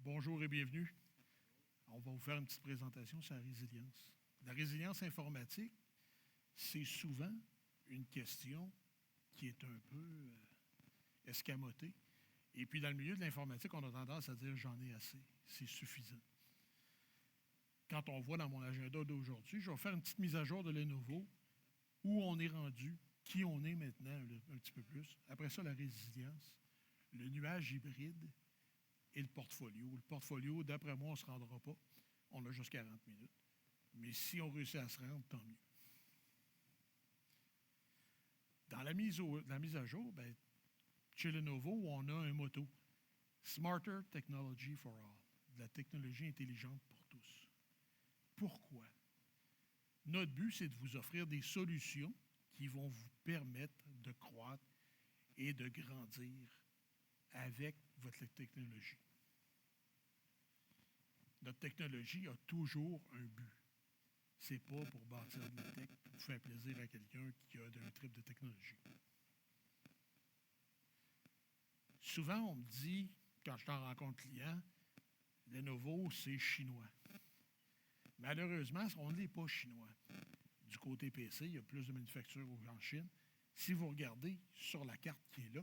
Bonjour et bienvenue. On va vous faire une petite présentation sur la résilience. La résilience informatique, c'est souvent une question qui est un peu escamotée. Et puis, dans le milieu de l'informatique, on a tendance à dire « j'en ai assez, c'est suffisant ». Quand on voit dans mon agenda d'aujourd'hui, je vais faire une petite mise à jour de Lenovo, où on est rendu, qui on est maintenant un petit peu plus. Après ça, la résilience, le nuage hybride et le portfolio. Le portfolio, d'après moi, on ne se rendra pas. On a juste 40 minutes. Mais si on réussit à se rendre, tant mieux. Dans la mise à jour, bien, chez Lenovo, on a un motto. Smarter Technology for All. De la technologie intelligente pour tous. Pourquoi? Notre but, c'est de vous offrir des solutions qui vont vous permettre de croître et de grandir avec votre technologie. Notre technologie a toujours un but. Ce n'est pas pour bâtir de la tech, pour faire plaisir à quelqu'un qui a un trip de technologie. Souvent, on me dit, quand je t'en rencontre client, Lenovo, c'est chinois. Malheureusement, on n'est pas chinois. Du côté PC, il y a plus de manufactures en Chine. Si vous regardez sur la carte qui est là,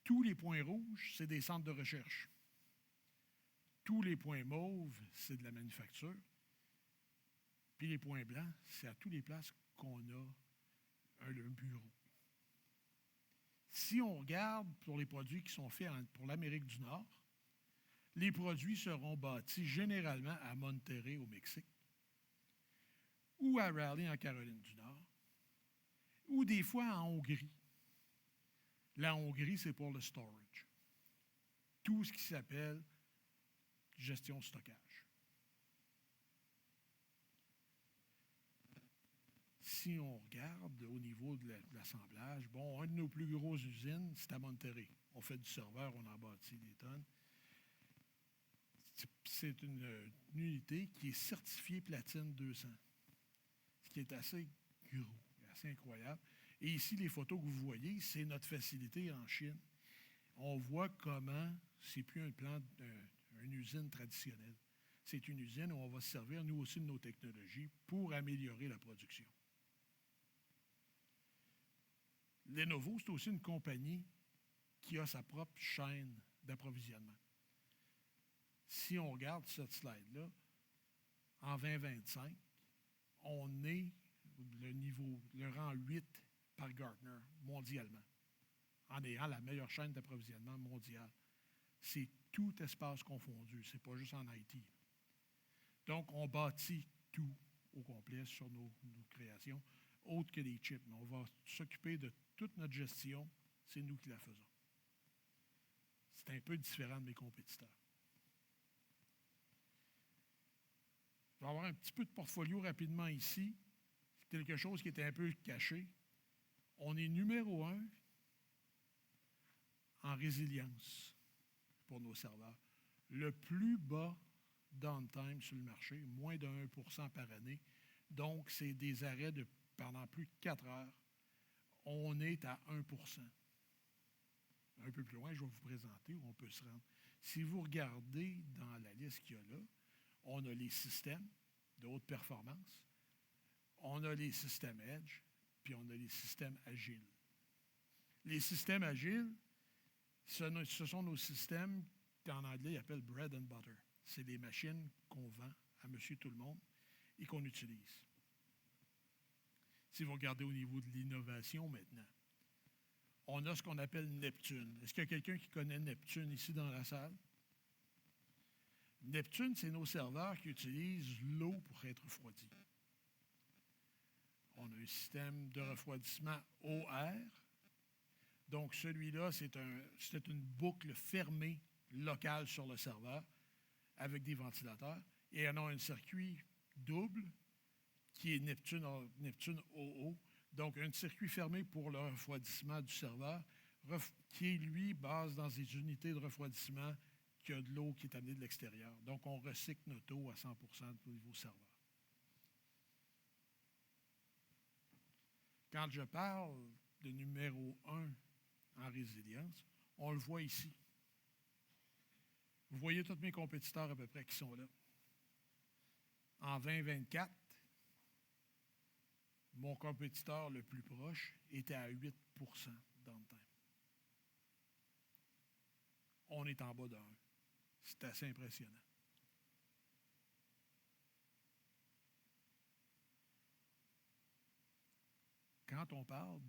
tous les points rouges, c'est des centres de recherche. Tous les points mauves, c'est de la manufacture. Puis les points blancs, c'est à toutes les places qu'on a un bureau. Si on regarde pour les produits qui sont faits pour l'Amérique du Nord, les produits seront bâtis généralement à Monterrey, au Mexique, ou à Raleigh, en Caroline du Nord, ou des fois en Hongrie. La Hongrie, c'est pour le storage. Tout ce qui s'appelle gestion de stockage. Si on regarde au niveau de l'assemblage, bon, une de nos plus grosses usines, c'est à Monterrey. On fait du serveur, on en bâtit des tonnes. C'est une unité qui est certifiée Platine 200, ce qui est assez gros, assez incroyable. Et ici, les photos que vous voyez, c'est notre facilité en Chine. On voit comment c'est plus une usine traditionnelle. C'est une usine où on va se servir, nous aussi, de nos technologies pour améliorer la production. Lenovo, c'est aussi une compagnie qui a sa propre chaîne d'approvisionnement. Si on regarde cette slide-là, en 2025, on est le rang 8 par Gartner mondialement, en ayant la meilleure chaîne d'approvisionnement mondiale. C'est tout espace confondu, c'est pas juste en IT. Donc, on bâtit tout au complet sur nos créations, autre que les chips. Mais on va s'occuper de toute notre gestion, c'est nous qui la faisons. C'est un peu différent de mes compétiteurs. Je vais avoir un petit peu de portfolio rapidement ici. C'est quelque chose qui était un peu caché. On est numéro 1 en résilience pour nos serveurs. Le plus bas downtime sur le marché, moins de 1% par année. Donc, c'est des arrêts pendant plus de 4 heures. On est à 1%. Un peu plus loin, je vais vous présenter où on peut se rendre. Si vous regardez dans la liste qu'il y a là, on a les systèmes de haute performance, on a les systèmes Edge, puis on a les systèmes agiles. Les systèmes agiles, ce sont nos systèmes qu'en anglais, ils appellent bread and butter. C'est des machines qu'on vend à monsieur tout le monde et qu'on utilise. Si vous regardez au niveau de l'innovation maintenant, on a ce qu'on appelle Neptune. Est-ce qu'il y a quelqu'un qui connaît Neptune ici dans la salle? Neptune, c'est nos serveurs qui utilisent l'eau pour être refroidis. On a un système de refroidissement eau-air. Donc, celui-là, c'est une boucle fermée locale sur le serveur avec des ventilateurs. Et on a un circuit double qui est Neptune OO. Donc, un circuit fermé pour le refroidissement du serveur qui, lui, base dans des unités de refroidissement qui a de l'eau qui est amenée de l'extérieur. Donc, on recycle notre eau à 100% au niveau serveur. Quand je parle de numéro 1 en résilience, on le voit ici. Vous voyez tous mes compétiteurs à peu près qui sont là. En 2024, mon compétiteur le plus proche était à 8 downtime. On est en bas de 1. C'est assez impressionnant. Quand on parle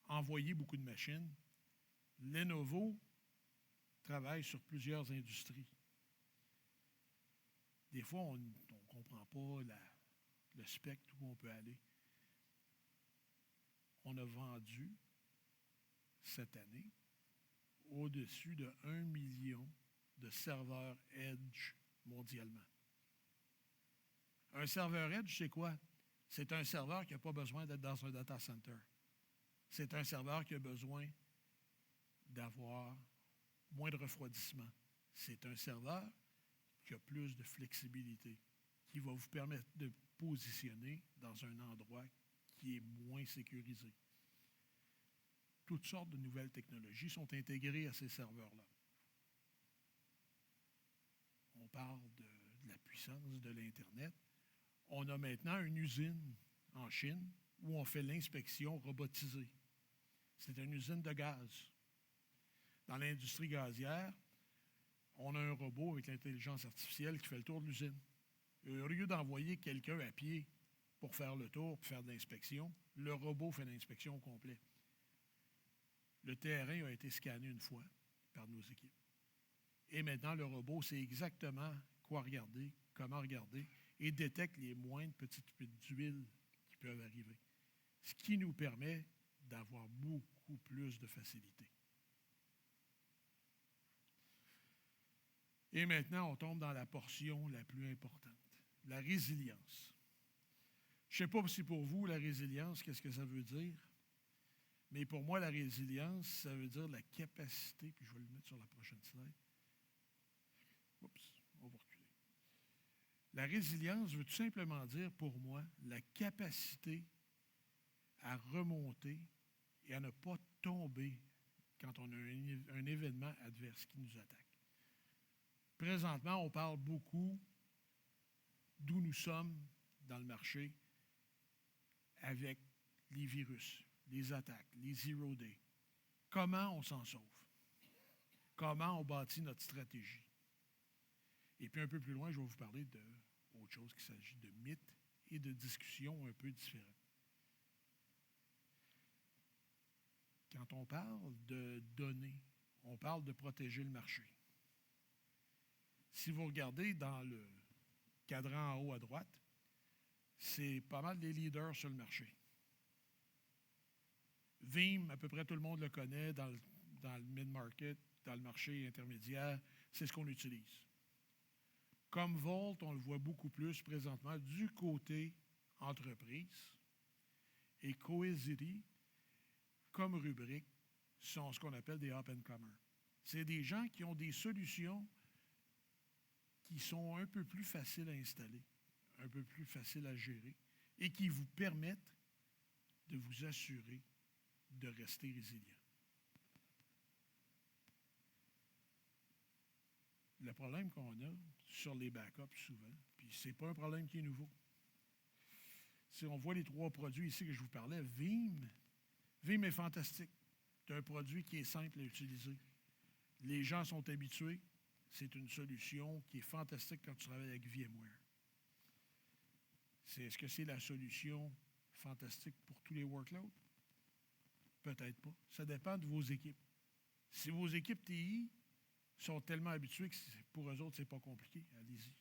d'envoyer beaucoup de machines, Lenovo travaille sur plusieurs industries. Des fois, on ne comprend pas le spectre où on peut aller. On a vendu cette année au-dessus de 1 million de serveurs Edge mondialement. Un serveur Edge, c'est quoi? C'est un serveur qui n'a pas besoin d'être dans un data center. C'est un serveur qui a besoin d'avoir moins de refroidissement. C'est un serveur qui a plus de flexibilité, qui va vous permettre de positionner dans un endroit qui est moins sécurisé. Toutes sortes de nouvelles technologies sont intégrées à ces serveurs-là. On parle de la puissance de l'Internet. On a maintenant une usine en Chine où on fait l'inspection robotisée. C'est une usine de gaz. Dans l'industrie gazière, on a un robot avec l'intelligence artificielle qui fait le tour de l'usine. Et au lieu d'envoyer quelqu'un à pied pour faire le tour, pour faire de l'inspection, le robot fait l'inspection au complet. Le terrain a été scanné une fois par nos équipes. Et maintenant, le robot sait exactement quoi regarder, comment regarder, et détecte les moindres petites fuites d'huile qui peuvent arriver. Ce qui nous permet d'avoir beaucoup plus de facilité. Et maintenant, on tombe dans la portion la plus importante, la résilience. Je ne sais pas si pour vous, la résilience, qu'est-ce que ça veut dire? Mais pour moi, la résilience, ça veut dire la capacité, puis je vais le mettre sur la prochaine slide. Oups, on va reculer. La résilience veut tout simplement dire, pour moi, la capacité à remonter et à ne pas tomber quand on a un événement adverse qui nous attaque. Présentement, on parle beaucoup d'où nous sommes dans le marché avec les virus, les attaques, les zero day. Comment on s'en sauve? Comment on bâtit notre stratégie? Et puis un peu plus loin, je vais vous parler d'autre chose qu'il s'agit de mythes et de discussions un peu différentes. Quand on parle de données, on parle de protéger le marché. Si vous regardez dans le cadran en haut à droite, c'est pas mal des leaders sur le marché. Veeam, à peu près tout le monde le connaît dans le mid-market, dans le marché intermédiaire, c'est ce qu'on utilise. Commvault, on le voit beaucoup plus présentement du côté entreprise. Et Cohesity, comme rubrique, sont ce qu'on appelle des up-and-comers. C'est des gens qui ont des solutions qui sont un peu plus faciles à installer, un peu plus faciles à gérer et qui vous permettent de vous assurer de rester résilient. Le problème qu'on a sur les backups souvent, puis ce n'est pas un problème qui est nouveau. Si on voit les trois produits ici que je vous parlais, Veeam est fantastique. C'est un produit qui est simple à utiliser. Les gens sont habitués. C'est une solution qui est fantastique quand tu travailles avec VMware. Est-ce que c'est la solution fantastique pour tous les workloads? Peut-être pas. Ça dépend de vos équipes. Si vos équipes TI sont tellement habituées que pour eux autres, ce n'est pas compliqué, allez-y.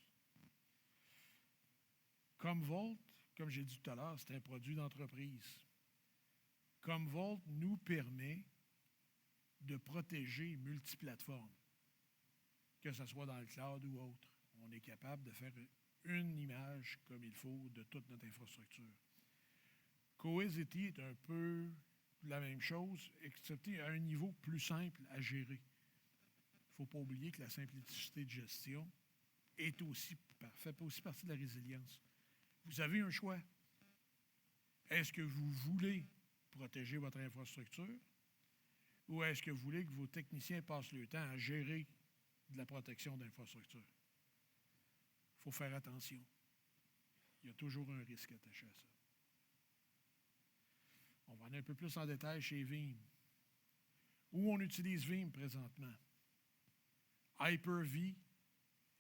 Commvault, comme j'ai dit tout à l'heure, c'est un produit d'entreprise. Commvault nous permet de protéger multiplateformes, que ce soit dans le cloud ou autre. On est capable de faire une image comme il faut de toute notre infrastructure. Cohesity est un peu la même chose, excepté à un niveau plus simple à gérer. Il ne faut pas oublier que la simplicité de gestion fait aussi partie de la résilience. Vous avez un choix. Est-ce que vous voulez protéger votre infrastructure ou est-ce que vous voulez que vos techniciens passent le temps à gérer de de la protection d'infrastructure. Il faut faire attention. Il y a toujours un risque attaché à ça. On va aller un peu plus en détail chez Veeam. Où on utilise Veeam présentement? Hyper-V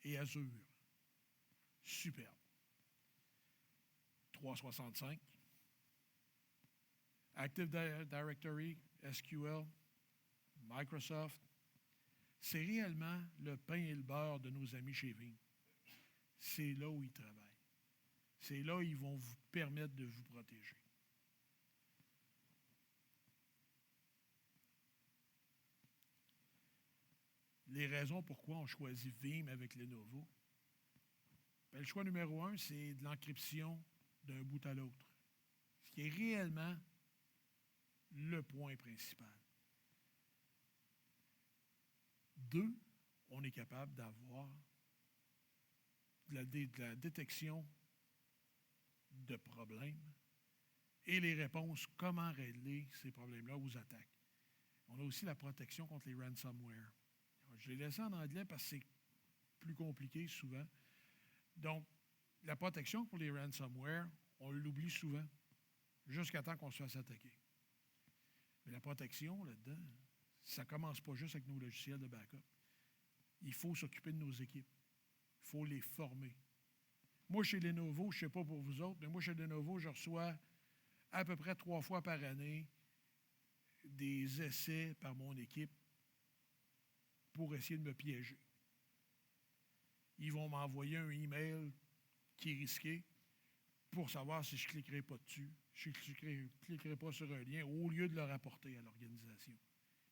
et Azure. Superbe. 365. Active Directory, SQL, Microsoft. C'est réellement le pain et le beurre de nos amis chez Veeam. C'est là où ils travaillent. C'est là où ils vont vous permettre de vous protéger. Les raisons pourquoi on choisit Veeam avec Lenovo. Bien, le choix numéro 1, c'est de l'encryption d'un bout à l'autre. Ce qui est réellement le point principal. 2, on est capable d'avoir de la détection de problèmes et les réponses, comment régler ces problèmes-là aux attaques. On a aussi la protection contre les ransomware. Je l'ai laissé en anglais parce que c'est plus compliqué souvent. Donc, la protection pour les ransomware, on l'oublie souvent, jusqu'à temps qu'on se fasse attaquer. Mais la protection, là-dedans, ça ne commence pas juste avec nos logiciels de backup. Il faut s'occuper de nos équipes. Il faut les former. Moi, chez Lenovo, je ne sais pas pour vous autres, mais moi, chez Lenovo, je reçois à peu près 3 fois par année des essais par mon équipe pour essayer de me piéger. Ils vont m'envoyer un email qui est risqué pour savoir si je ne cliquerai pas dessus, si je ne cliquerai pas sur un lien, au lieu de le rapporter à l'organisation.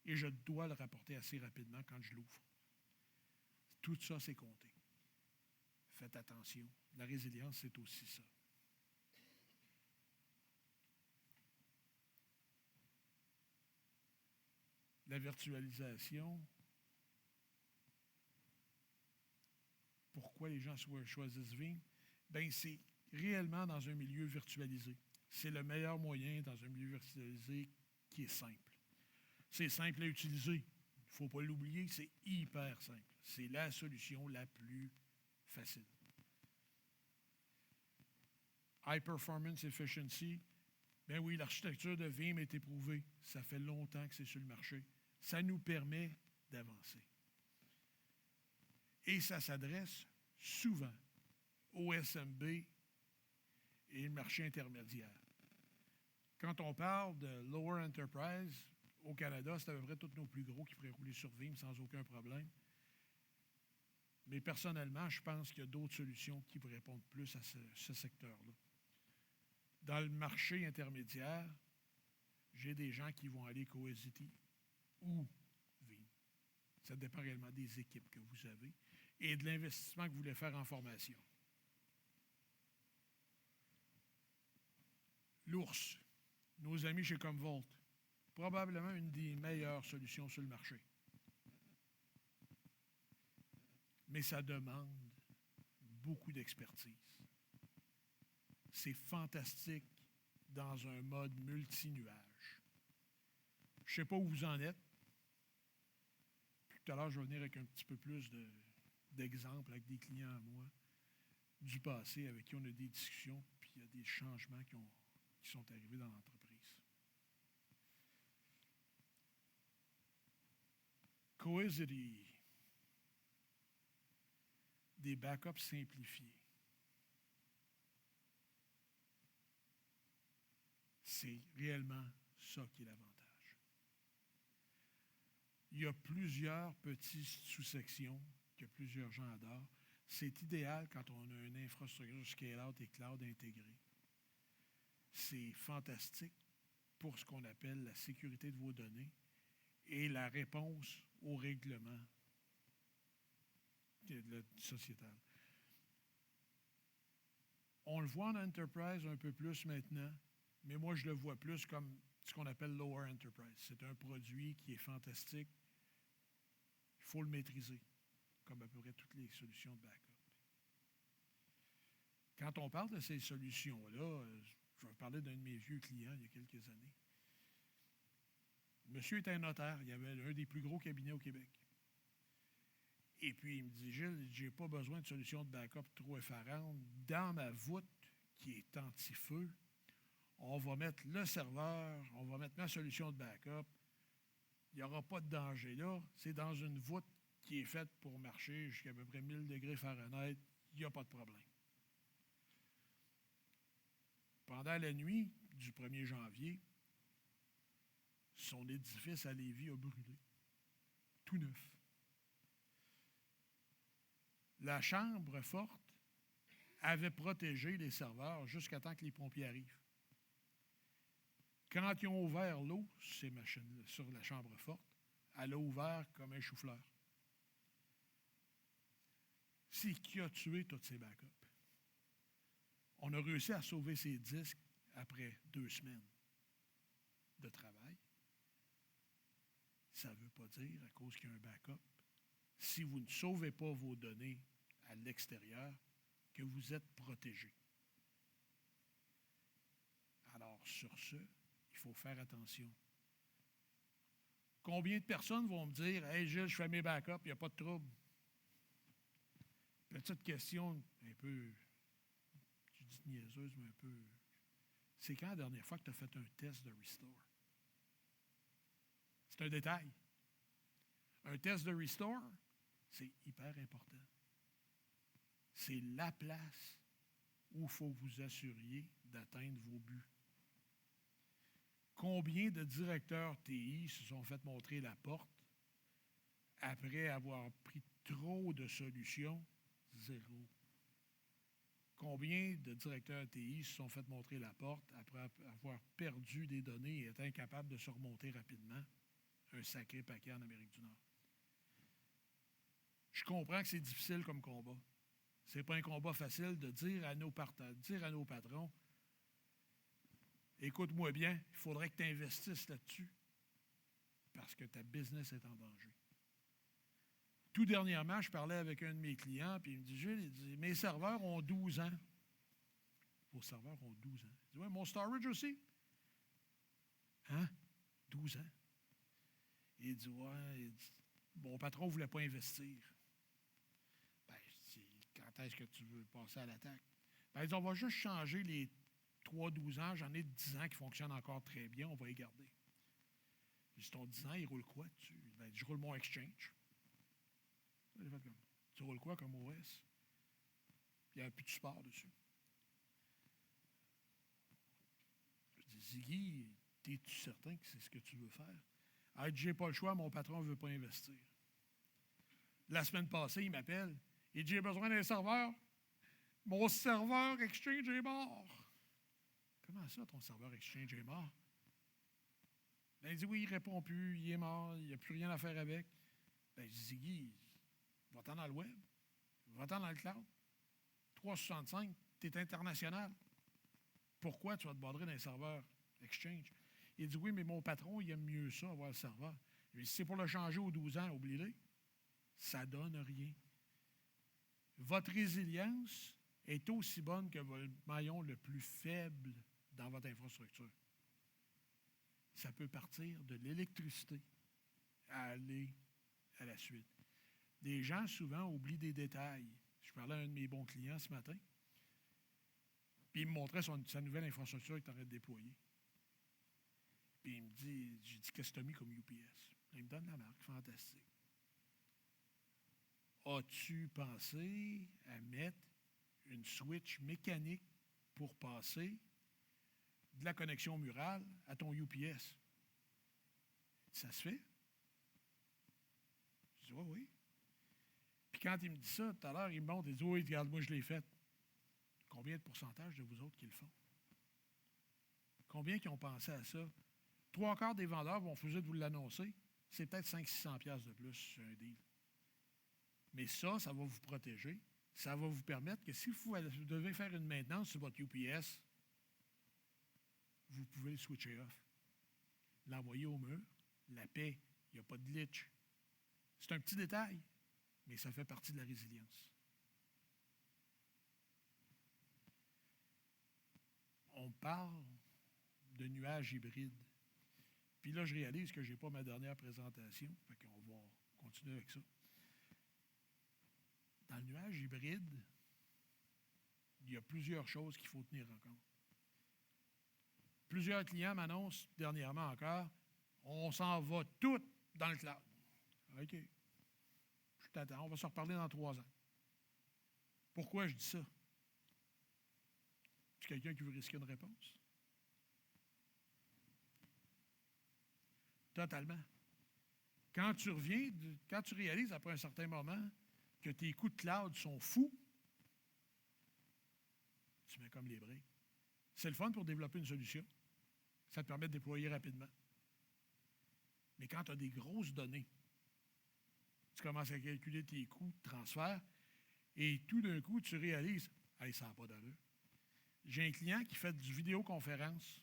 Et je dois le rapporter assez rapidement quand je l'ouvre. Tout ça, c'est compté. Faites attention. La résilience, c'est aussi ça. La virtualisation. Pourquoi les gens choisissent Veeam? Bien, c'est réellement dans un milieu virtualisé. C'est le meilleur moyen dans un milieu virtualisé qui est simple. C'est simple à utiliser. Il ne faut pas l'oublier, c'est hyper simple. C'est la solution la plus facile. High Performance Efficiency. Bien oui, l'architecture de Veeam est éprouvée. Ça fait longtemps que c'est sur le marché. Ça nous permet d'avancer. Et ça s'adresse souvent au SMB et le marché intermédiaire. Quand on parle de Lower Enterprise, au Canada, c'est à peu près tous nos plus gros qui pourraient rouler sur Veeam sans aucun problème. Mais personnellement, je pense qu'il y a d'autres solutions qui pourraient répondre plus à ce secteur-là. Dans le marché intermédiaire, j'ai des gens qui vont aller Cohesity ou Veeam. Ça dépend réellement des équipes que vous avez et de l'investissement que vous voulez faire en formation. L'ours, nos amis chez Commvault, probablement une des meilleures solutions sur le marché. Mais ça demande beaucoup d'expertise. C'est fantastique dans un mode multi-nuage. Je ne sais pas où vous en êtes. Puis tout à l'heure, je vais venir avec un petit peu plus d'exemples avec des clients à moi du passé avec qui on a des discussions, puis il y a des changements qui sont arrivés dans l'entreprise. Cohesity. Des backups simplifiés. C'est réellement ça qui est l'avantage. Il y a plusieurs petites sous-sections que plusieurs gens adorent. C'est idéal quand on a une infrastructure scale-out et cloud intégrée. C'est fantastique pour ce qu'on appelle la sécurité de vos données et la réponse aux règlements sociétal. On le voit en enterprise un peu plus maintenant, mais moi, je le vois plus comme ce qu'on appelle lower enterprise. C'est un produit qui est fantastique. Il faut le maîtriser, comme à peu près toutes les solutions de backup. Quand on parle de ces solutions-là, je vais parler d'un de mes vieux clients il y a quelques années. Monsieur était un notaire. Il y avait un des plus gros cabinets au Québec. Et puis, il me dit, Gilles, j'ai pas besoin de solution de backup trop effarante. Dans ma voûte, qui est anti-feu, on va mettre le serveur, on va mettre ma solution de backup. Il n'y aura pas de danger là. C'est dans une voûte qui est faite pour marcher jusqu'à à peu près 1000 degrés Fahrenheit. Il n'y a pas de problème. Pendant la nuit du 1er janvier, son édifice à Lévis a brûlé. Tout neuf. La chambre forte avait protégé les serveurs jusqu'à temps que les pompiers arrivent. Quand ils ont ouvert l'eau, ces machines sur la chambre forte, elle a ouvert comme un chou-fleur. C'est qui a tué tous ces backups. On a réussi à sauver ces disques après 2 semaines de travail. Ça ne veut pas dire, à cause qu'il y a un backup, si vous ne sauvez pas vos données à l'extérieur, que vous êtes protégé. Alors, sur ce, il faut faire attention. Combien de personnes vont me dire « Hey Gilles, je fais mes backups, il n'y a pas de trouble. » Petite question un peu, je dis niaiseuse, mais un peu. C'est quand la dernière fois que tu as fait un test de Restore? C'est un détail. Un test de Restore, c'est hyper important. C'est la place où il faut vous assuriez d'atteindre vos buts. Combien de directeurs TI se sont fait montrer la porte après avoir pris trop de solutions? 0. Combien de directeurs TI se sont fait montrer la porte après avoir perdu des données et être incapables de se remonter rapidement? Un sacré paquet en Amérique du Nord. Je comprends que c'est difficile comme combat. Ce n'est pas un combat facile de dire à nos patrons, écoute-moi bien, il faudrait que tu investisses là-dessus parce que ta business est en danger. Tout dernièrement, je parlais avec un de mes clients, puis il me dit, Gilles, il dit, mes serveurs ont 12 ans. Vos serveurs ont 12 ans. Il dit, oui, mon storage aussi. Hein? 12 ans. Il dit, ouais, il dit, mon patron ne voulait pas investir. Ben, je dis, quand est-ce que tu veux passer à l'attaque? Ben, il dit, on va juste changer les 3-12 ans. J'en ai 10 ans qui fonctionnent encore très bien, on va les garder. Je dis, ton 10 ans, il roule quoi dessus? Ben, je roule mon Exchange. Tu roules quoi comme OS? Il n'y a plus de support dessus. Je dis, Ziggy, es-tu certain que c'est ce que tu veux faire? Ah, j'ai pas le choix, mon patron ne veut pas investir. La semaine passée, il m'appelle. Il dit, j'ai besoin d'un serveur. Mon serveur Exchange est mort. Comment ça, ton serveur Exchange est mort? Ben, il dit, oui, il ne répond plus, il est mort, il n'y a plus rien à faire avec. Ben, je dis, Ziggy, va-t'en dans le web, va-t'en dans le cloud. 365, tu es international. Pourquoi tu vas te border d'un serveur Exchange? Il dit, oui, mais mon patron, il aime mieux ça, avoir le serveur. Si c'est pour le changer aux 12 ans, oubliez-le. Ça ne donne rien. Votre résilience est aussi bonne que votre maillon le plus faible dans votre infrastructure. Ça peut partir de l'électricité à aller à la suite. Des gens, souvent, oublient des détails. Je parlais à un de mes bons clients ce matin, puis il me montrait sa nouvelle infrastructure qu'il est en train de déployer. Puis il me dit, j'ai dit, qu'est-ce que tu as mis comme UPS? Il me donne la marque, fantastique. As-tu pensé à mettre une switch mécanique pour passer de la connexion murale à ton UPS? Ça se fait? Je dis, oui. Puis quand il me dit ça, tout à l'heure, il me montre, il dit, oui, regarde, moi, je l'ai fait. Combien de pourcentage de vous autres qui le font? Combien qui ont pensé à ça? 3/4 des vendeurs vont refuser de vous l'annoncer. C'est peut-être 500-600$ de plus sur un deal. Mais ça va vous protéger. Ça va vous permettre que si vous devez faire une maintenance sur votre UPS, vous pouvez le switcher off. L'envoyer au mur, la paix, il n'y a pas de glitch. C'est un petit détail, mais ça fait partie de la résilience. On parle de nuages hybrides. Puis là, je réalise que je n'ai pas ma dernière présentation, fait qu'on va continuer avec ça. nuage hybride, il y a plusieurs choses qu'il faut tenir en compte. Plusieurs clients m'annoncent dernièrement encore, on s'en va tout dans le cloud. OK. Je t'attends, on va se reparler dans 3 ans. Pourquoi je dis ça? C'est quelqu'un qui veut risquer une réponse? Totalement. Quand tu réalises après un certain moment que tes coûts de cloud sont fous, tu mets comme les briques. C'est le fun pour développer une solution. Ça te permet de déployer rapidement. Mais quand tu as des grosses données, tu commences à calculer tes coûts de transfert et tout d'un coup, tu réalises, hey, ça n'a pas d'allure. J'ai un client qui fait du vidéoconférence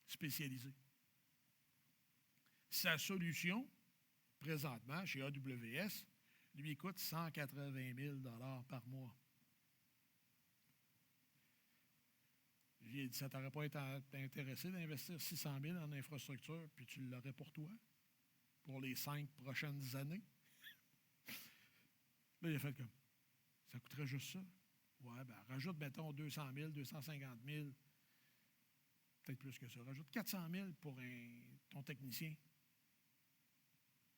spécialisé. Sa solution, présentement, chez AWS, lui coûte 180 000 $ par mois. J'ai dit, ça ne t'aurait pas été intéressé d'investir 600 000 en infrastructure, puis tu l'aurais pour toi, pour les 5 prochaines années. Là, il a fait comme, ça coûterait juste ça. Ouais, ben rajoute, mettons, 200 000, 250 000, peut-être plus que ça. Rajoute 400 000 pour ton technicien.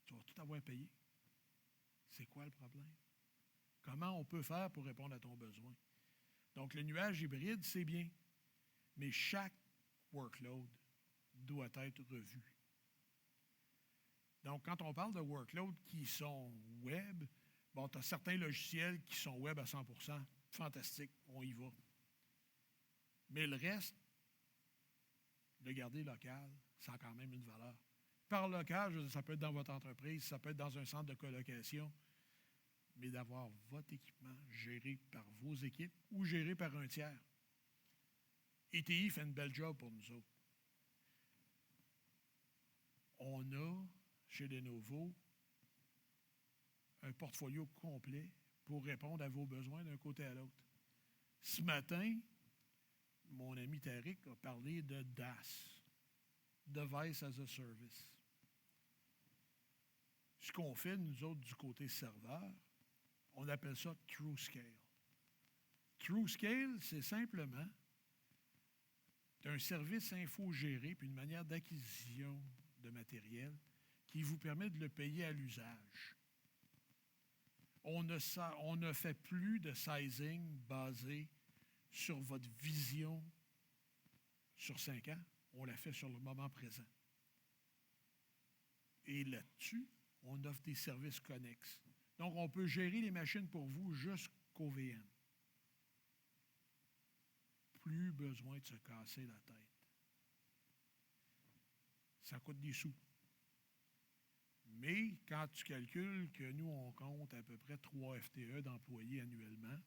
Tu vas tout avoir payé. C'est quoi le problème? Comment on peut faire pour répondre à ton besoin? Donc, le nuage hybride, c'est bien, mais chaque workload doit être revu. Donc, quand on parle de workloads qui sont web, bon, tu as certains logiciels qui sont web à 100 %. Fantastique, on y va. Mais le reste, de garder local, ça a quand même une valeur. Par local, je veux dire, ça peut être dans votre entreprise, ça peut être dans un centre de colocation, mais d'avoir votre équipement géré par vos équipes ou géré par un tiers. ETI fait une belle job pour nous autres. On a, chez Lenovo, un portfolio complet pour répondre à vos besoins d'un côté à l'autre. Ce matin, mon ami Tariq a parlé de DAS, Device as a Service. Ce qu'on fait, nous autres, du côté serveur, on appelle ça TrueScale. TrueScale, c'est simplement un service infogéré puis une manière d'acquisition de matériel qui vous permet de le payer à l'usage. On ne fait plus de sizing basé sur votre vision sur 5 ans. On la fait sur le moment présent. Et là-dessus, on offre des services connexes. Donc, on peut gérer les machines pour vous jusqu'au VM. Plus besoin de se casser la tête. Ça coûte des sous. Mais quand tu calcules que nous, on compte à peu près 3 FTE d'employés annuellement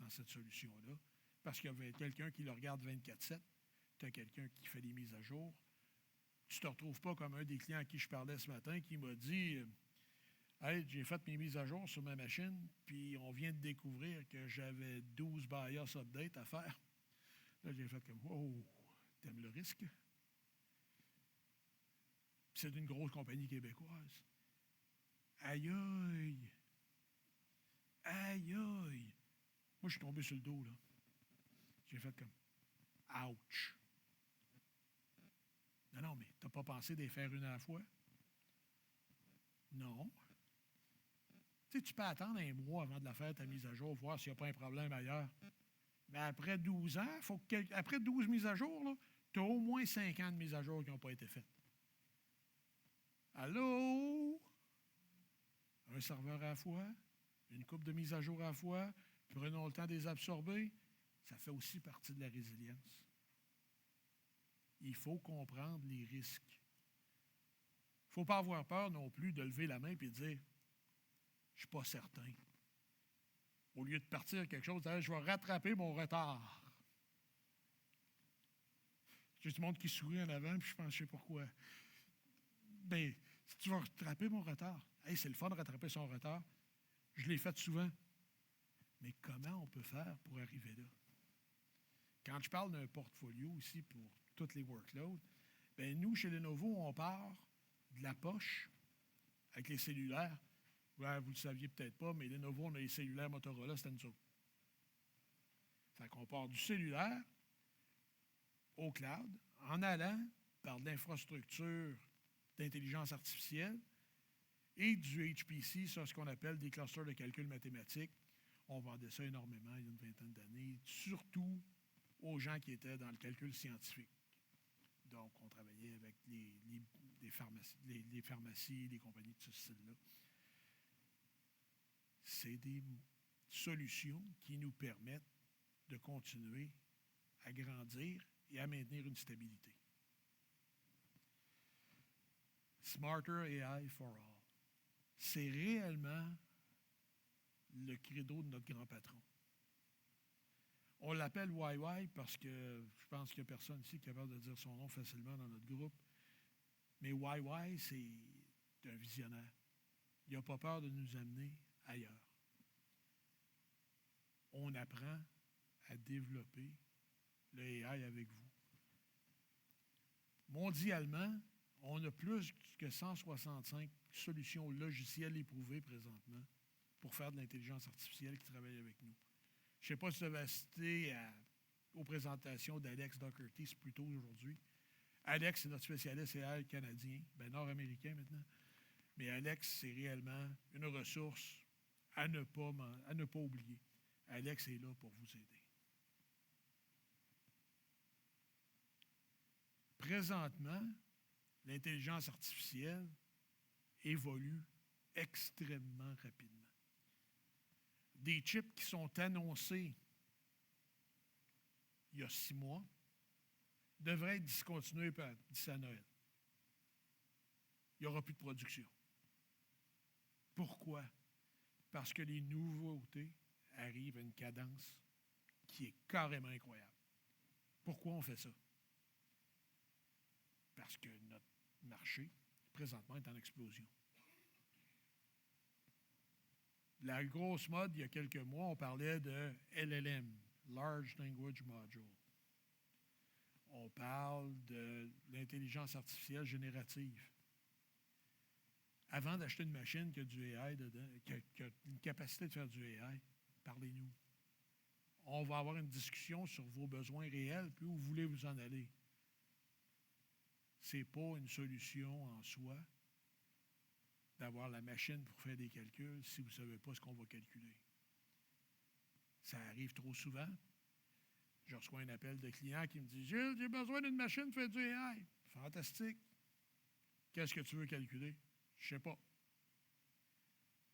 dans cette solution-là, parce qu'il y avait quelqu'un qui le regarde 24/7, tu as quelqu'un qui fait des mises à jour, tu ne te retrouves pas comme un des clients à qui je parlais ce matin qui m'a dit « Hey, j'ai fait mes mises à jour sur ma machine, puis on vient de découvrir que j'avais 12 BIOS updates à faire. » Là, j'ai fait comme « Wow, t'aimes le risque? » C'est d'une grosse compagnie québécoise. Aïe, aïe! Aïe, aïe! Moi, je suis tombé sur le dos, là. J'ai fait comme « Ouch! » Non, mais tu n'as pas pensé d'y faire une à la fois? Non. Tu sais, tu peux attendre un mois avant de la faire, ta mise à jour, voir s'il n'y a pas un problème ailleurs. Mais après 12 ans, après 12 mises à jour, tu as au moins 5 ans de mises à jour qui n'ont pas été faites. Allô? Un serveur à la fois, une couple de mises à jour à la fois, prenons le temps de les absorber. Ça fait aussi partie de la résilience. Il faut comprendre les risques. Il ne faut pas avoir peur non plus de lever la main et de dire « Je ne suis pas certain ». Au lieu de partir quelque chose, je vais rattraper mon retard. J'ai du monde qui sourit en avant, puis je pense, je sais pourquoi. Bien, si tu vas rattraper mon retard, hey, c'est le fun de rattraper son retard. Je l'ai fait souvent. Mais comment on peut faire pour arriver là? Quand je parle d'un portfolio ici pour tous les workloads, bien, nous, chez Lenovo, on part de la poche avec les cellulaires, Ouais, vous ne le saviez peut-être pas, mais Lenovo, on a les cellulaires Motorola, c'était nous autres. Fait qu'on part du cellulaire au cloud en allant par de l'infrastructure d'intelligence artificielle et du HPC, ça, ce qu'on appelle des clusters de calcul mathématiques. On vendait ça énormément il y a une vingtaine d'années, surtout aux gens qui étaient dans le calcul scientifique. Donc, on travaillait avec les pharmacies, les compagnies de ce style-là. C'est des solutions qui nous permettent de continuer à grandir et à maintenir une stabilité. Smarter AI for all. C'est réellement le credo de notre grand patron. On l'appelle YY parce que je pense qu'il n'y a personne ici qui est capable de dire son nom facilement dans notre groupe. Mais YY, c'est un visionnaire. Il n'a pas peur de nous amener ailleurs. On apprend à développer le AI avec vous. Mondialement, on a plus que 165 solutions logicielles éprouvées présentement pour faire de l'intelligence artificielle qui travaillent avec nous. Je ne sais pas si vous avez assisté aux présentations d'Alex Doherty plus tôt aujourd'hui. Alex, c'est notre spécialiste AI canadien, nord-américain maintenant. Mais Alex, c'est réellement une ressource à ne pas oublier. Alex est là pour vous aider. Présentement, l'intelligence artificielle évolue extrêmement rapidement. Des chips qui sont annoncés il y a 6 mois devraient être discontinués d'ici à Noël. Il n'y aura plus de production. Pourquoi? Parce que les nouveautés arrivent à une cadence qui est carrément incroyable. Pourquoi on fait ça? Parce que notre marché, présentement, est en explosion. La grosse mode, il y a quelques mois, on parlait de LLM, Large Language Module. On parle de l'intelligence artificielle générative. Avant d'acheter une machine qui a du AI dedans, qui a une capacité de faire du AI, parlez-nous. On va avoir une discussion sur vos besoins réels, puis où vous voulez vous en aller. Ce n'est pas une solution en soi d'avoir la machine pour faire des calculs si vous ne savez pas ce qu'on va calculer. Ça arrive trop souvent. Je reçois un appel de client qui me dit « Gilles, j'ai besoin d'une machine pour faire du AI. » Fantastique. Qu'est-ce que tu veux calculer? Je ne sais pas.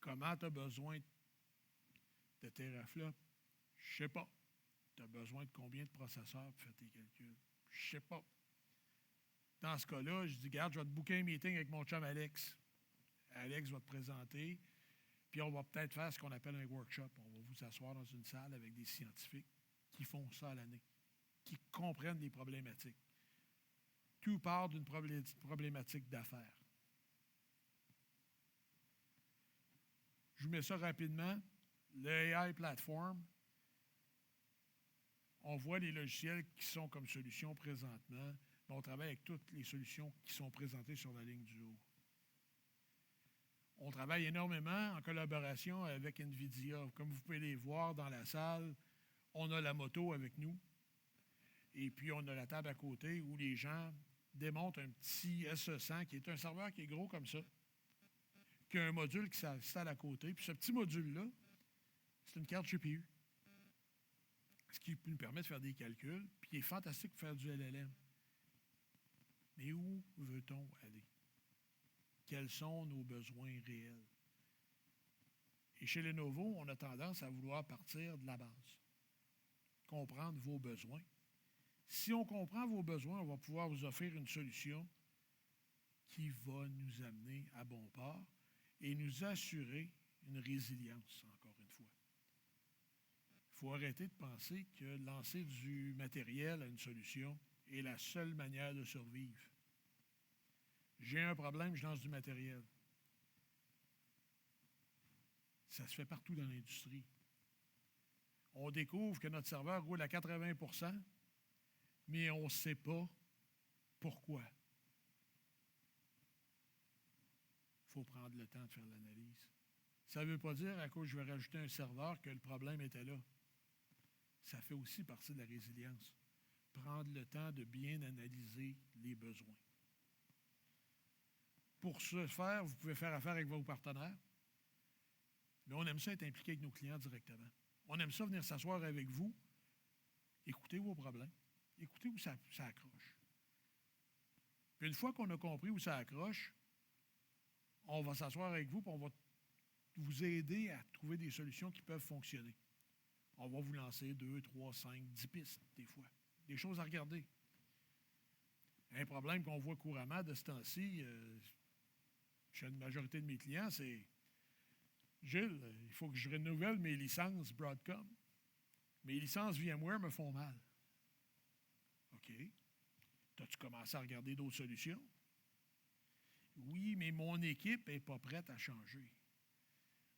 Comment tu as besoin de teraflops? Je ne sais pas. Tu as besoin de combien de processeurs pour faire tes calculs? Je ne sais pas. Dans ce cas-là, je dis, regarde, je vais te booker un meeting avec mon chum Alex. Alex va te présenter, puis on va peut-être faire ce qu'on appelle un workshop. On va vous asseoir dans une salle avec des scientifiques qui font ça à l'année, qui comprennent les problématiques. Tout part d'une problématique d'affaires. Je vous mets ça rapidement. Le AI Platform, on voit les logiciels qui sont comme solution présentement. On travaille avec toutes les solutions qui sont présentées sur la ligne du haut. On travaille énormément en collaboration avec NVIDIA. Comme vous pouvez les voir dans la salle, on a la moto avec nous. Et puis, on a la table à côté où les gens démontent un petit SE100 qui est un serveur qui est gros comme ça, qui a un module qui s'installe à côté. Puis ce petit module-là, c'est une carte GPU. Ce qui nous permet de faire des calculs, puis il est fantastique pour faire du LLM. Mais où veut-on aller? Quels sont nos besoins réels? Et chez Lenovo, on a tendance à vouloir partir de la base. Comprendre vos besoins. Si on comprend vos besoins, on va pouvoir vous offrir une solution qui va nous amener à bon port et nous assurer une résilience, encore une fois. Il faut arrêter de penser que lancer du matériel à une solution est la seule manière de survivre. J'ai un problème, je lance du matériel. Ça se fait partout dans l'industrie. On découvre que notre serveur roule à 80 %, mais on ne sait pas pourquoi. Il faut prendre le temps de faire l'analyse. Ça ne veut pas dire, à cause je vais rajouter un serveur, que le problème était là. Ça fait aussi partie de la résilience. Prendre le temps de bien analyser les besoins. Pour ce faire, vous pouvez faire affaire avec vos partenaires, mais on aime ça être impliqué avec nos clients directement. On aime ça venir s'asseoir avec vous, écouter vos problèmes, écouter où ça accroche. Puis une fois qu'on a compris où ça accroche, on va s'asseoir avec vous et on va vous aider à trouver des solutions qui peuvent fonctionner. On va vous lancer 2, 3, 5, 10 pistes, des fois. Des choses à regarder. Un problème qu'on voit couramment de ce temps-ci, chez une majorité de mes clients, c'est Gilles, il faut que je renouvelle mes licences Broadcom. Mes licences VMware me font mal. OK. As-tu commencé à regarder d'autres solutions? Oui, mais mon équipe n'est pas prête à changer.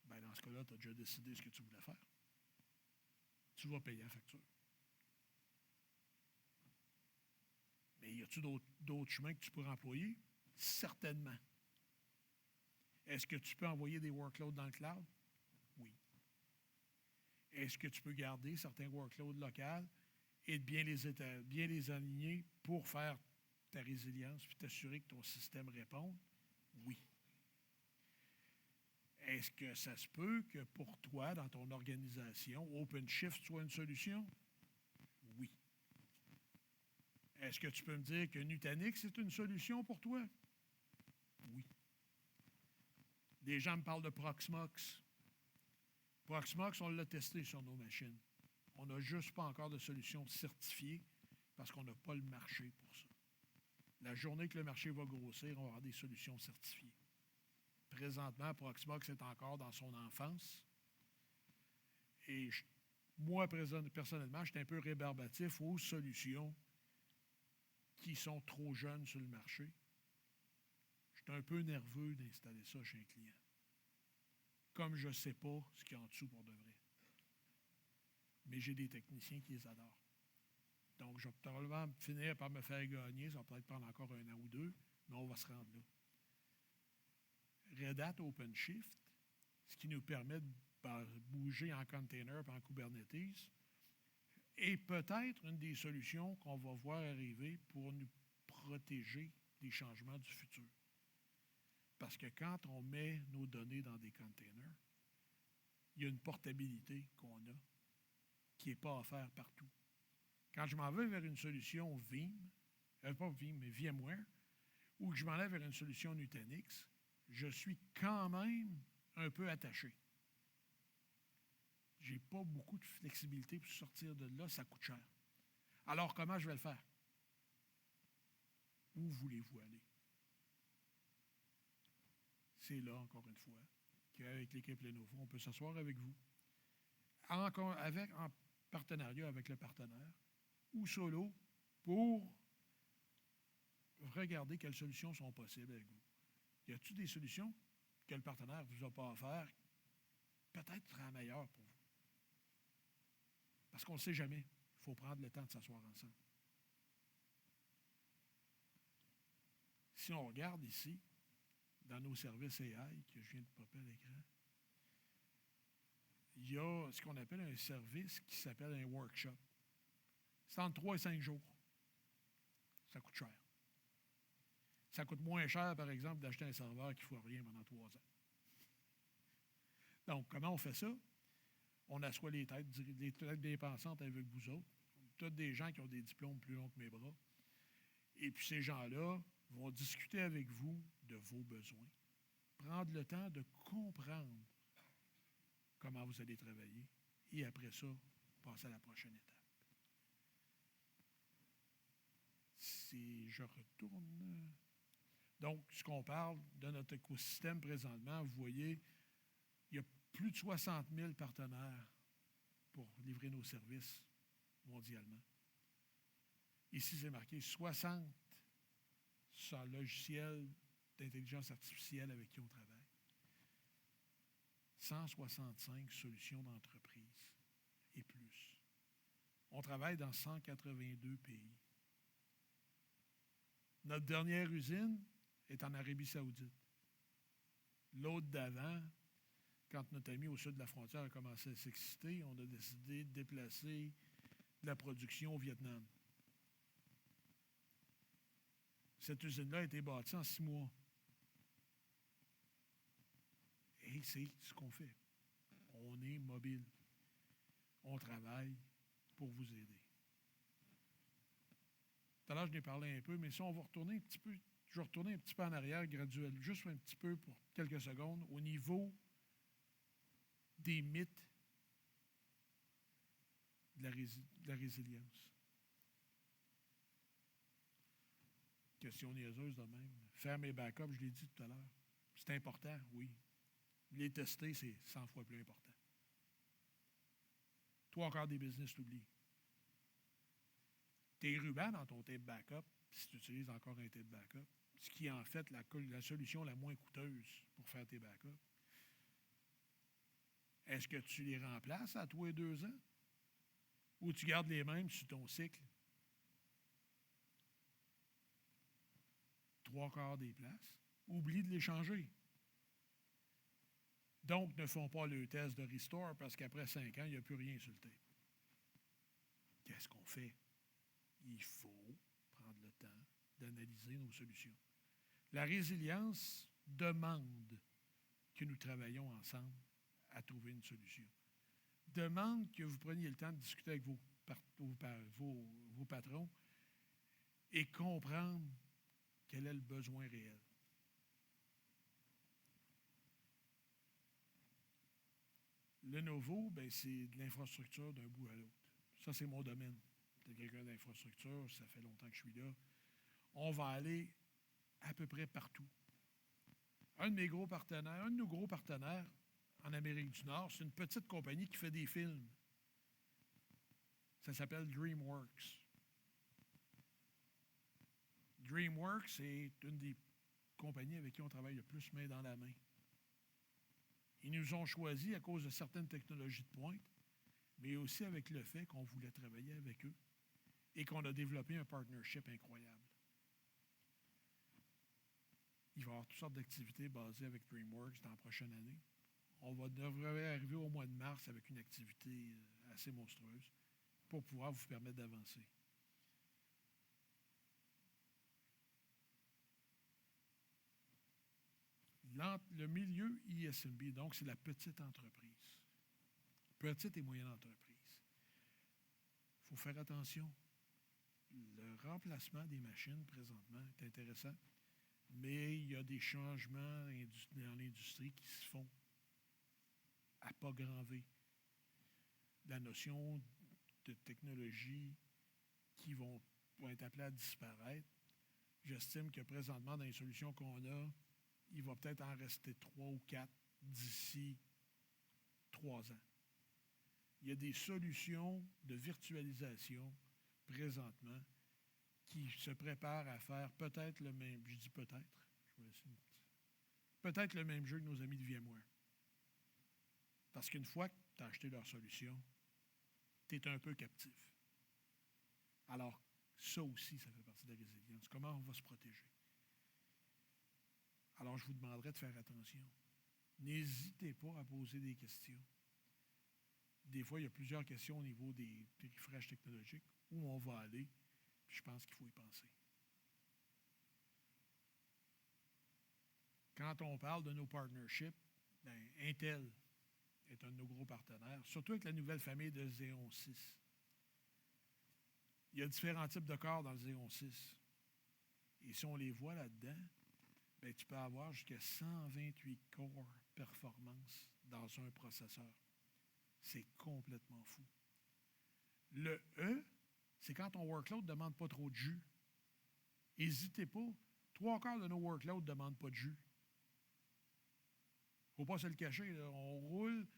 Bien, dans ce cas-là, tu as déjà décidé ce que tu voulais faire. Tu vas payer la facture. Mais y a-t-il d'autres chemins que tu pourrais employer? Certainement. Est-ce que tu peux envoyer des workloads dans le cloud? Oui. Est-ce que tu peux garder certains workloads locaux et de bien les aligner pour faire ta résilience puis t'assurer que ton système réponde? Oui. Est-ce que ça se peut que pour toi, dans ton organisation, OpenShift soit une solution? Oui. Est-ce que tu peux me dire que Nutanix est une solution pour toi? Oui. Des gens me parlent de Proxmox. Proxmox, on l'a testé sur nos machines. On n'a juste pas encore de solution certifiée parce qu'on n'a pas le marché pour ça. La journée que le marché va grossir, on va avoir des solutions certifiées. Présentement, Proxmox est encore dans son enfance. Et moi, personnellement, je suis un peu rébarbatif aux solutions qui sont trop jeunes sur le marché. Je suis un peu nerveux d'installer ça chez un client. Comme je ne sais pas ce qu'il y a en dessous pour de vrai. Mais j'ai des techniciens qui les adorent. Donc, je vais probablement finir par me faire gagner. Ça va peut-être prendre encore 1 an ou 2, mais on va se rendre là. Red Hat OpenShift, ce qui nous permet de bouger en container et en Kubernetes, est peut-être une des solutions qu'on va voir arriver pour nous protéger des changements du futur. Parce que quand on met nos données dans des containers, il y a une portabilité qu'on a qui n'est pas offerte partout. Quand je m'en vais vers une solution pas Veeam, mais VMware, ou que je m'en vais vers une solution Nutanix, je suis quand même un peu attaché. Je n'ai pas beaucoup de flexibilité pour sortir de là, ça coûte cher. Alors, comment je vais le faire? Où voulez-vous aller? C'est là, encore une fois, qu'avec l'équipe Lenovo, on peut s'asseoir avec vous, en partenariat avec le partenaire, ou solo, pour regarder quelles solutions sont possibles avec vous. Y a-t-il des solutions que le partenaire ne vous a pas offertes, peut-être sera meilleure pour vous? Parce qu'on ne sait jamais. Il faut prendre le temps de s'asseoir ensemble. Si on regarde ici, dans nos services AI, que je viens de popper à l'écran, il y a ce qu'on appelle un service qui s'appelle un workshop. C'est entre 3 et 5 jours. Ça coûte cher. Ça coûte moins cher, par exemple, d'acheter un serveur qui ne fout rien pendant 3 ans. Donc, comment on fait ça? On assoit les têtes bien pensantes avec vous autres. Tous des gens qui ont des diplômes plus longs que mes bras. Et puis ces gens-là vont discuter avec vous de vos besoins. Prendre le temps de comprendre comment vous allez travailler. Et après ça, passer à la prochaine étape. Si je retourne... Donc, ce qu'on parle de notre écosystème présentement, vous voyez, il y a plus de 60 000 partenaires pour livrer nos services mondialement. Ici, c'est marqué 60 logiciels d'intelligence artificielle avec qui on travaille. 165 solutions d'entreprise et plus. On travaille dans 182 pays. Notre dernière usine est en Arabie Saoudite. L'autre d'avant, quand notre ami au sud de la frontière a commencé à s'exciter, on a décidé de déplacer de la production au Vietnam. Cette usine-là a été bâtie en 6 mois. Et c'est ce qu'on fait. On est mobile. On travaille pour vous aider. Tout à l'heure, je n'ai parlé un peu, mais si on va retourner un petit peu, je vais retourner un petit peu en arrière graduellement, juste un petit peu pour quelques secondes, au niveau des mythes de la résilience. Question niaiseuse de même. Faire mes backups, je l'ai dit tout à l'heure. C'est important, oui. Les tester, c'est 100 fois plus important. Toi, encore des business, l'oublie. Tes rubans dans ton tape backup, si tu utilises encore un tape backup, ce qui est en fait la solution la moins coûteuse pour faire tes backups, est-ce que tu les remplaces à tous les 2 ans? Ou tu gardes les mêmes sur ton cycle? 3/4 des places. Oublie de les changer. Donc, ne font pas le test de Restore parce qu'après 5 ans, il n'y a plus rien sur le tape. Qu'est-ce qu'on fait? Il faut prendre le temps d'analyser nos solutions. La résilience demande que nous travaillions ensemble à trouver une solution. Demande que vous preniez le temps de discuter avec vos patrons et comprendre quel est le besoin réel. Le nouveau, ben, c'est de l'infrastructure d'un bout à l'autre. Ça, c'est mon domaine. C'est quelqu'un d'infrastructure, ça fait longtemps que je suis là. On va aller à peu près partout. Un de nos gros partenaires en Amérique du Nord, c'est une petite compagnie qui fait des films. Ça s'appelle DreamWorks. DreamWorks est une des compagnies avec qui on travaille le plus main dans la main. Ils nous ont choisis à cause de certaines technologies de pointe, mais aussi avec le fait qu'on voulait travailler avec eux et qu'on a développé un partnership incroyable. Il va y avoir toutes sortes d'activités basées avec DreamWorks dans la prochaine année. On devrait arriver au mois de mars avec une activité assez monstrueuse pour pouvoir vous permettre d'avancer. Le milieu ISMB, donc, c'est la petite entreprise. Petite et moyenne entreprise. Il faut faire attention. Le remplacement des machines, présentement, est intéressant, mais il y a des changements dans l'industrie qui se font à pas grand V. La notion de technologie qui vont être appelées à disparaître, j'estime que présentement, dans les solutions qu'on a, il va peut-être en rester 3 ou 4 d'ici 3 ans. Il y a des solutions de virtualisation présentement qui se préparent à faire peut-être le même, je dis peut-être, je vais essayer, peut-être le même jeu que nos amis de VMware. Parce qu'une fois que tu as acheté leur solution, tu es un peu captif. Alors, ça aussi, ça fait partie de la résilience. Comment on va se protéger? Alors, je vous demanderai de faire attention. N'hésitez pas à poser des questions. Des fois, il y a plusieurs questions au niveau des périphérages technologiques où on va aller, puis je pense qu'il faut y penser. Quand on parle de nos partnerships, ben, Intel est un de nos gros partenaires, surtout avec la nouvelle famille de Xeon 6. Il y a différents types de corps dans le Xeon 6. Et si on les voit là-dedans, ben, tu peux avoir jusqu'à 128 corps performance dans un processeur. C'est complètement fou. Le E, c'est quand ton workload ne demande pas trop de jus. N'hésitez pas, 3/4 de nos workloads ne demandent pas de jus. Il ne faut pas se le cacher, là. On roule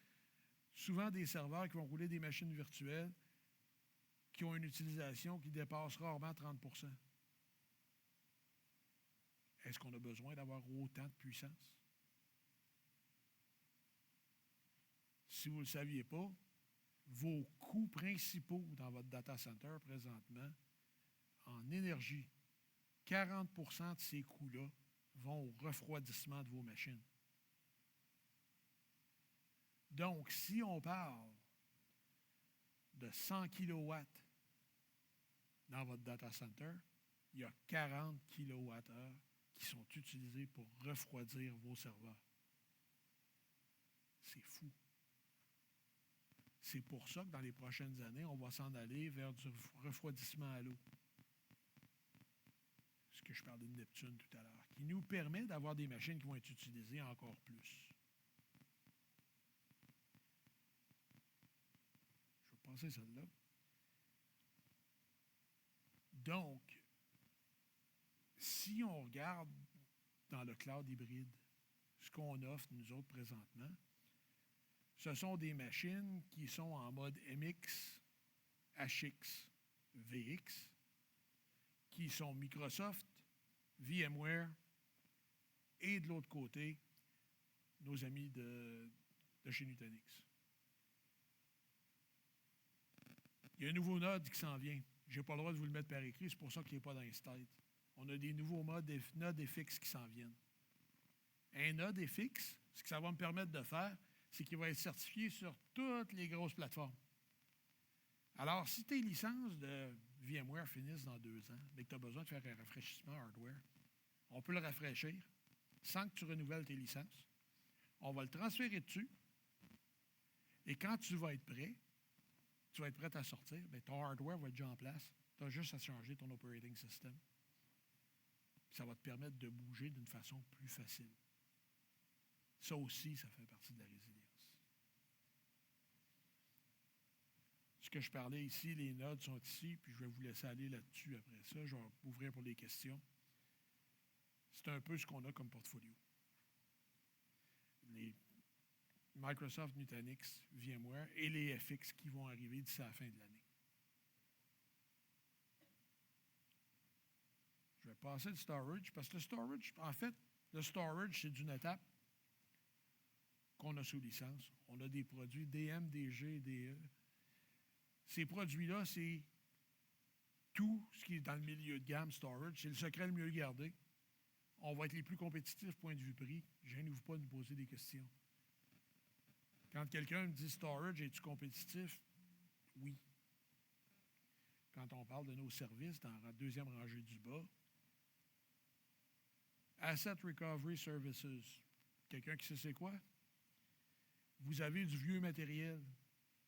souvent des serveurs qui vont rouler des machines virtuelles qui ont une utilisation qui dépasse rarement 30 %. Est-ce qu'on a besoin d'avoir autant de puissance? Si vous ne le saviez pas, vos coûts principaux dans votre data center présentement, en énergie, 40 % de ces coûts-là vont au refroidissement de vos machines. Donc, si on parle de 100 kilowatts dans votre data center, il y a 40 kWh qui sont utilisés pour refroidir vos serveurs. C'est fou. C'est pour ça que dans les prochaines années, on va s'en aller vers du refroidissement à l'eau. Ce que je parlais de Neptune tout à l'heure, qui nous permet d'avoir des machines qui vont être utilisées encore plus. Je vais passer celle-là. Donc, si on regarde dans le cloud hybride, ce qu'on offre, nous autres, présentement, ce sont des machines qui sont en mode MX, HX, VX, qui sont Microsoft, VMware, et de l'autre côté, nos amis de chez Nutanix. Il y a un nouveau node qui s'en vient. Je n'ai pas le droit de vous le mettre par écrit, c'est pour ça qu'il n'est pas dans les slides. On a des nouveaux nodes FX qui s'en viennent. Un node FX, ce que ça va me permettre de faire, c'est qu'il va être certifié sur toutes les grosses plateformes. Alors, si tes licences de VMware finissent dans 2 ans, mais que tu as besoin de faire un rafraîchissement hardware, on peut le rafraîchir sans que tu renouvelles tes licences. On va le transférer dessus. Et quand tu vas être prêt à sortir, bien, ton hardware va être déjà en place. Tu as juste à changer ton operating system. Ça va te permettre de bouger d'une façon plus facile. Ça aussi, ça fait partie de la résilience. Ce que je parlais ici, les nodes sont ici, puis je vais vous laisser aller là-dessus après ça. Je vais ouvrir pour les questions. C'est un peu ce qu'on a comme portfolio. Les Microsoft, Nutanix, VMware et les FX qui vont arriver d'ici à la fin de l'année. Je vais passer le storage, parce que le storage, en fait, le storage, c'est d'une étape qu'on a sous licence. On a des produits DM, DG, DE. Ces produits-là, c'est tout ce qui est dans le milieu de gamme storage. C'est le secret le mieux gardé. On va être les plus compétitifs point de vue prix. Gênez-vous pas de nous poser des questions. Quand quelqu'un me dit storage, es-tu compétitif? Oui. Quand on parle de nos services dans la deuxième rangée du bas, Asset Recovery Services. Quelqu'un qui sait c'est quoi? Vous avez du vieux matériel.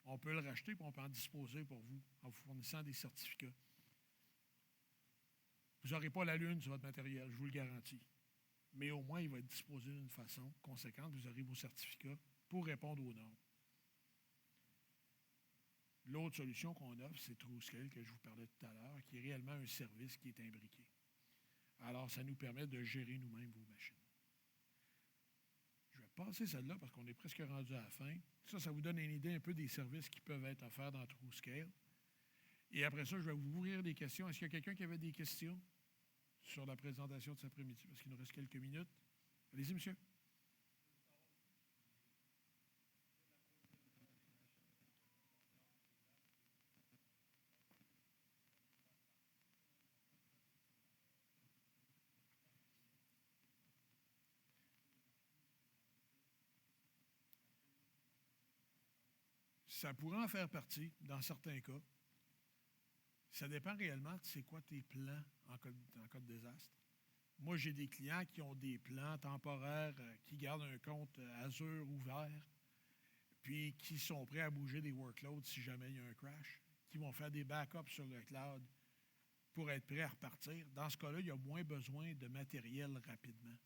On peut le racheter et on peut en disposer pour vous en vous fournissant des certificats. Vous n'aurez pas la lune sur votre matériel, je vous le garantis. Mais au moins, il va être disposé d'une façon conséquente. Vous aurez vos certificats pour répondre aux normes. L'autre solution qu'on offre, c'est TrueScale, que je vous parlais tout à l'heure, qui est réellement un service qui est imbriqué. Alors, ça nous permet de gérer nous-mêmes vos machines. Je vais passer celle-là parce qu'on est presque rendu à la fin. Ça vous donne une idée un peu des services qui peuvent être offerts dans TrueScale. Et après ça, je vais vous ouvrir des questions. Est-ce qu'il y a quelqu'un qui avait des questions sur la présentation de cet après-midi? Parce qu'il nous reste quelques minutes. Allez-y, monsieur. Ça pourrait en faire partie, dans certains cas. Ça dépend réellement de c'est quoi tes plans en cas de désastre. Moi, j'ai des clients qui ont des plans temporaires, qui gardent un compte Azure ouvert, puis qui sont prêts à bouger des workloads si jamais il y a un crash, qui vont faire des backups sur le cloud pour être prêts à repartir. Dans ce cas-là, il y a moins besoin de matériel rapidement.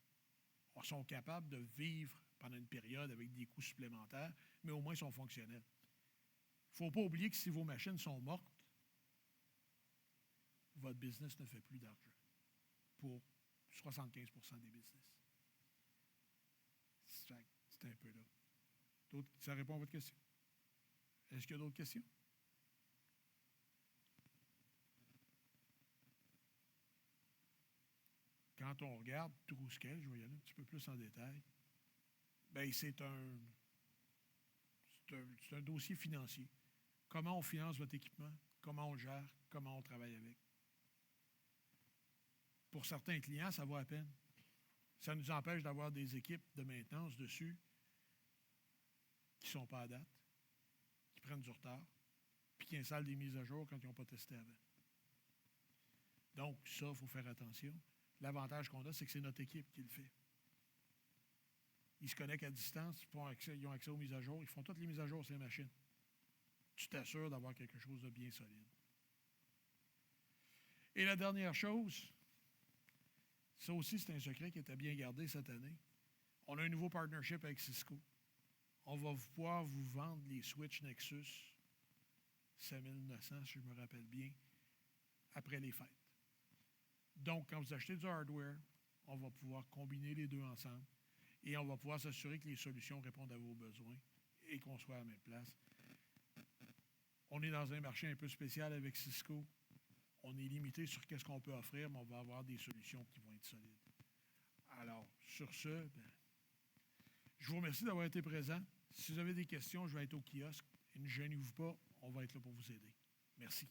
Ils sont capables de vivre pendant une période avec des coûts supplémentaires, mais au moins ils sont fonctionnels. Il ne faut pas oublier que si vos machines sont mortes, votre business ne fait plus d'argent pour 75 des business. C'est un peu là. Ça répond à votre question? Est-ce qu'il y a d'autres questions? Quand on regarde TrueScale, je vais y aller un petit peu plus en détail, bien, c'est un dossier financier. Comment on finance votre équipement? Comment on le gère? Comment on travaille avec? Pour certains clients, ça vaut à peine. Ça nous empêche d'avoir des équipes de maintenance dessus qui ne sont pas à date, qui prennent du retard, puis qui installent des mises à jour quand ils n'ont pas testé avant. Donc, ça, il faut faire attention. L'avantage qu'on a, c'est que c'est notre équipe qui le fait. Ils se connectent à distance, ils ont accès aux mises à jour, ils font toutes les mises à jour sur les machines. Tu t'assures d'avoir quelque chose de bien solide. Et la dernière chose, ça aussi, c'est un secret qui était bien gardé cette année. On a un nouveau partnership avec Cisco. On va pouvoir vous vendre les Switch Nexus 5900, si je me rappelle bien, après les fêtes. Donc, quand vous achetez du hardware, on va pouvoir combiner les deux ensemble et on va pouvoir s'assurer que les solutions répondent à vos besoins et qu'on soit à la même place. On est dans un marché un peu spécial avec Cisco. On est limité sur ce qu'on peut offrir, mais on va avoir des solutions qui vont être solides. Alors, sur ce, je vous remercie d'avoir été présent. Si vous avez des questions, je vais être au kiosque. Et ne gênez-vous pas, on va être là pour vous aider. Merci.